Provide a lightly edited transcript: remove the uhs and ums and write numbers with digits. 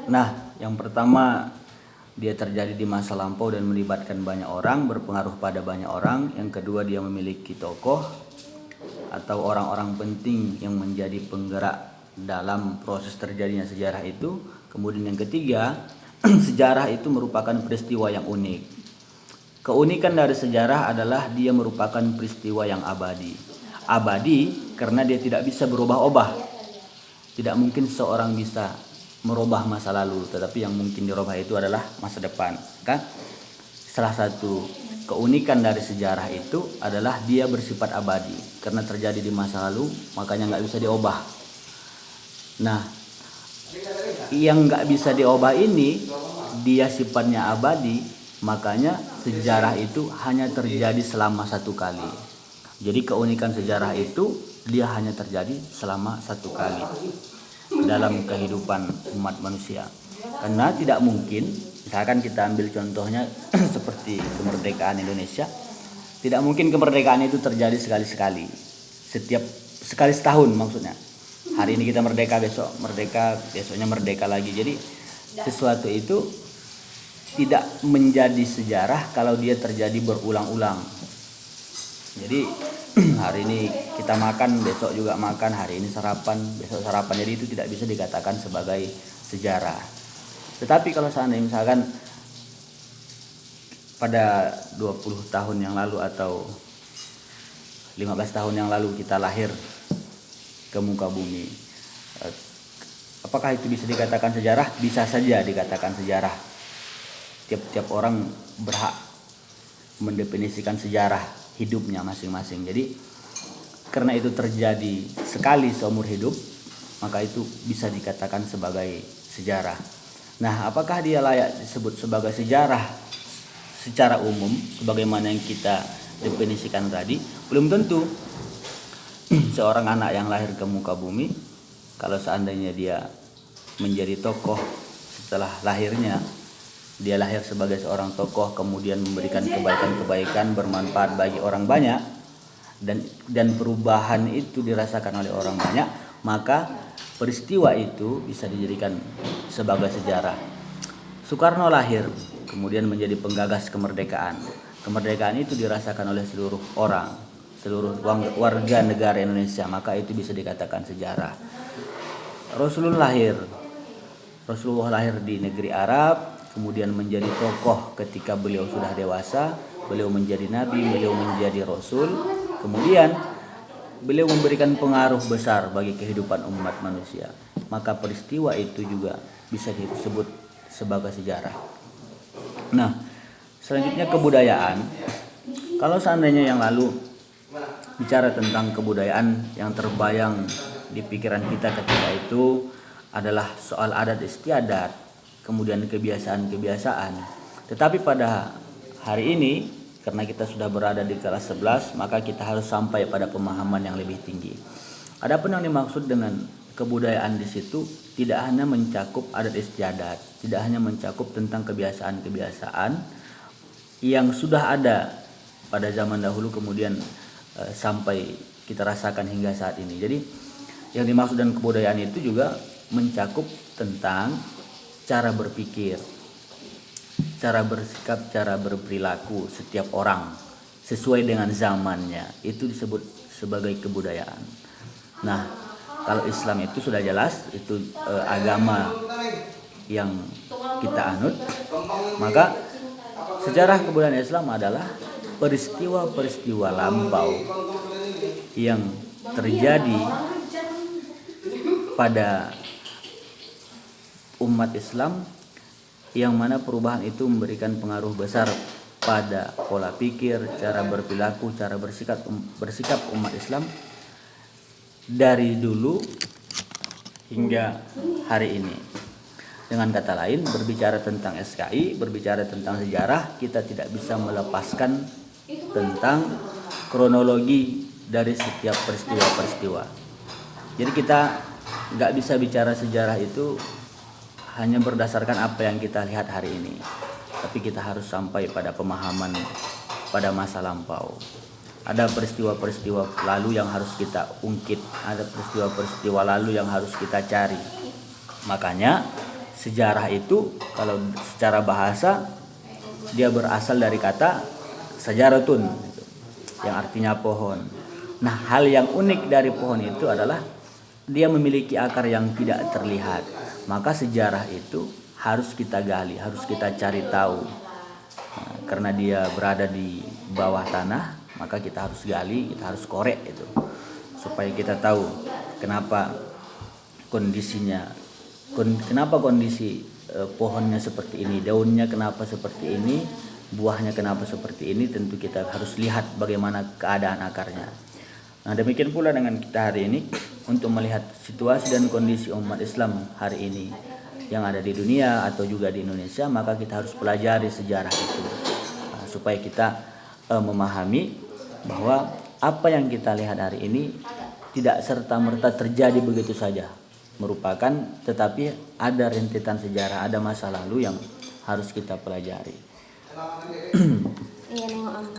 Nah, yang pertama dia terjadi di masa lampau dan melibatkan banyak orang, berpengaruh pada banyak orang. Yang kedua, dia memiliki tokoh atau orang-orang penting yang menjadi penggerak dalam proses terjadinya sejarah itu. Kemudian yang ketiga, sejarah itu merupakan peristiwa yang unik. Keunikan dari sejarah adalah dia merupakan peristiwa yang abadi. Abadi karena dia tidak bisa berubah-ubah. Tidak mungkin seorang bisa merubah masa lalu, tetapi yang mungkin dirubah itu adalah masa depan. Kan? Salah satu keunikan dari sejarah itu adalah dia bersifat abadi. Karena terjadi di masa lalu, makanya nggak bisa diubah. Nah, yang nggak bisa diubah ini, dia sifatnya abadi, makanya sejarah itu hanya terjadi selama satu kali. Jadi keunikan sejarah itu dia hanya terjadi selama satu kali dalam kehidupan umat manusia. Karena tidak mungkin, misalkan kita ambil contohnya seperti kemerdekaan Indonesia, tidak mungkin kemerdekaan itu terjadi sekali-sekali. Sekali setahun maksudnya. Hari ini kita merdeka, besok merdeka, besoknya merdeka lagi. Jadi sesuatu itu tidak menjadi sejarah kalau dia terjadi berulang-ulang. Jadi hari ini kita makan, besok juga makan, hari ini sarapan, besok sarapan. Jadi itu tidak bisa dikatakan sebagai sejarah. Tetapi kalau seandainya misalkan pada 20 tahun yang lalu atau 15 tahun yang lalu kita lahir ke muka bumi, apakah itu bisa dikatakan sejarah? Bisa saja dikatakan sejarah. Tiap-tiap orang berhak mendefinisikan sejarah hidupnya masing-masing. Jadi karena itu terjadi sekali seumur hidup, maka itu bisa dikatakan sebagai sejarah. Nah, apakah dia layak disebut sebagai sejarah secara umum sebagaimana yang kita definisikan tadi? Belum tentu. Seorang anak yang lahir ke muka bumi, kalau seandainya dia menjadi tokoh setelah lahirnya, dia lahir sebagai seorang tokoh, kemudian memberikan kebaikan-kebaikan bermanfaat bagi orang banyak, dan perubahan itu dirasakan oleh orang banyak, maka peristiwa itu bisa dijadikan sebagai sejarah. Soekarno lahir, kemudian menjadi penggagas kemerdekaan. Kemerdekaan itu dirasakan oleh seluruh orang, seluruh warga negara Indonesia, maka itu bisa dikatakan sejarah. Rasulullah lahir di negeri Arab, kemudian menjadi tokoh ketika beliau sudah dewasa, beliau menjadi nabi, beliau menjadi rasul, kemudian beliau memberikan pengaruh besar bagi kehidupan umat manusia. Maka peristiwa itu juga bisa disebut sebagai sejarah. Nah, selanjutnya kebudayaan. Kalau seandainya yang lalu bicara tentang kebudayaan, yang terbayang di pikiran kita ketika itu adalah soal adat istiadat, kemudian kebiasaan-kebiasaan. Tetapi pada hari ini, karena kita sudah berada di kelas 11, maka kita harus sampai pada pemahaman yang lebih tinggi. Adapun yang dimaksud dengan kebudayaan di situ tidak hanya mencakup adat istiadat, tidak hanya mencakup tentang kebiasaan-kebiasaan yang sudah ada pada zaman dahulu kemudian sampai kita rasakan hingga saat ini. Jadi yang dimaksud dengan kebudayaan itu juga mencakup tentang cara berpikir, cara bersikap, cara berperilaku setiap orang sesuai dengan zamannya. Itu disebut sebagai kebudayaan. Nah, kalau Islam itu sudah jelas, itu agama yang kita anut, maka sejarah kebudayaan Islam adalah peristiwa-peristiwa lampau yang terjadi pada umat Islam, yang mana perubahan itu memberikan pengaruh besar pada pola pikir, cara berperilaku, cara bersikap umat Islam dari dulu hingga hari ini. Dengan kata lain, berbicara tentang SKI, berbicara tentang sejarah, kita tidak bisa melepaskan tentang kronologi dari setiap peristiwa-peristiwa. Jadi kita nggak bisa bicara sejarah itu hanya berdasarkan apa yang kita lihat hari ini, tapi kita harus sampai pada pemahaman pada masa lampau. Ada peristiwa-peristiwa lalu yang harus kita ungkit, ada peristiwa-peristiwa lalu yang harus kita cari. Makanya sejarah itu kalau secara bahasa dia berasal dari kata sajaratun, yang artinya pohon. Nah, hal yang unik dari pohon itu adalah dia memiliki akar yang tidak terlihat. Maka sejarah itu harus kita gali, harus kita cari tahu. Nah, karena dia berada di bawah tanah, maka kita harus gali, kita harus korek itu, supaya kita tahu kenapa kondisinya, kenapa kondisi pohonnya seperti ini, daunnya kenapa seperti ini, buahnya kenapa seperti ini. Tentu kita harus lihat bagaimana keadaan akarnya. Nah, demikian pula dengan kita hari ini untuk melihat situasi dan kondisi umat Islam hari ini yang ada di dunia atau juga di Indonesia, maka kita harus pelajari sejarah itu supaya kita memahami bahwa apa yang kita lihat hari ini tidak serta-merta terjadi begitu saja, merupakan tetapi ada rentetan sejarah, ada masa lalu yang harus kita pelajari.